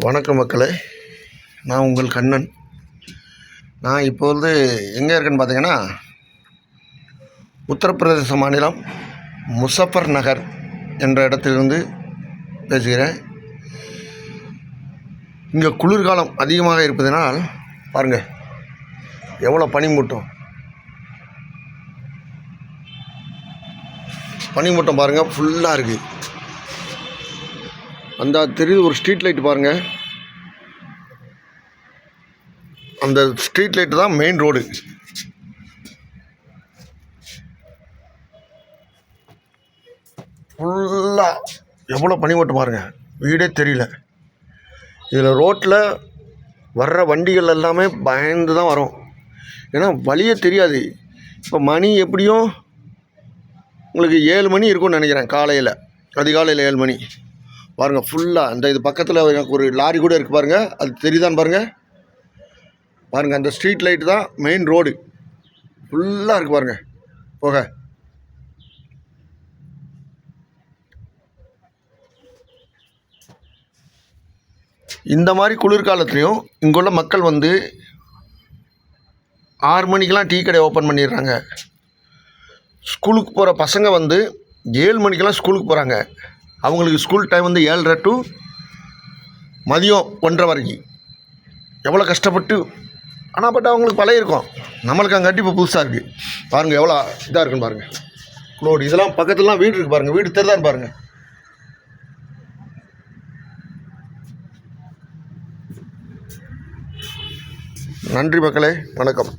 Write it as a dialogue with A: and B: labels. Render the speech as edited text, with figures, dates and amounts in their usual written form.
A: வணக்கம் மக்களே, நான் உங்கள் கண்ணன். நான் இப்போ எங்கே இருக்கேன்னு பார்த்தீங்கன்னா, உத்தரப்பிரதேச மாநிலம் முசஃபர் நகர் என்ற இடத்திலிருந்து பேசுகிறேன். இங்கே குளிர்காலம் அதிகமாக இருப்பதனால் பாருங்கள் எவ்வளோ பனிமூட்டம் பாருங்கள், ஃபுல்லாக இருக்குது. அந்த தெரியுது ஒரு ஸ்ட்ரீட் லைட் பாருங்கள், அந்த ஸ்ட்ரீட் லைட்டு தான் மெயின் ரோடு. ஃபுல்லாக எவ்வளோ பனிமூட்டம் பாருங்கள், வீடே தெரியல. இதில் ரோட்டில் வர்ற வண்டிகள் எல்லாமே பயந்து தான் வரும், ஏன்னா வழியே தெரியாது. இப்போ மணி எப்படியும் உங்களுக்கு 7 மணி இருக்கும்னு நினைக்கிறேன், காலையில் அதிகாலையில் 7 மணி பாருங்கள். ஃபுல்லாக அந்த இது பக்கத்தில் எனக்கு ஒரு லாரி கூட இருக்குது பாருங்கள், அது தெரியுதான்னு பாருங்கள். அந்த ஸ்ட்ரீட் லைட்டு தான் மெயின் ரோடு, ஃபுல்லாக இருக்குது பாருங்கள் போக. இந்த மாதிரி குளிர்காலத்துலேயும் இங்குள்ள மக்கள் 6 மணிக்கெலாம் டீ கடை ஓப்பன் பண்ணிடுறாங்க. ஸ்கூலுக்கு போகிற பசங்க 7 மணிக்கெலாம் ஸ்கூலுக்கு போகிறாங்க. அவங்களுக்கு ஸ்கூல் டைம் 7:30 to மதியம் 1:30 வரைக்கும். எவ்வளோ கஷ்டப்பட்டு, ஆனால் பட் அவங்களுக்கு பழையிருக்கும், நம்மளுக்கு அங்காட்டி இப்போ புதுசாக இருக்குது. பாருங்கள் எவ்வளோ இதாக இருக்குன்னு பாருங்கள். ரோடு இதெல்லாம் பக்கத்துலலாம் வீடு இருக்குது பாருங்கள், வீடு தெரிதான்னு பாருங்கள். நன்றி மக்களே, வணக்கம்.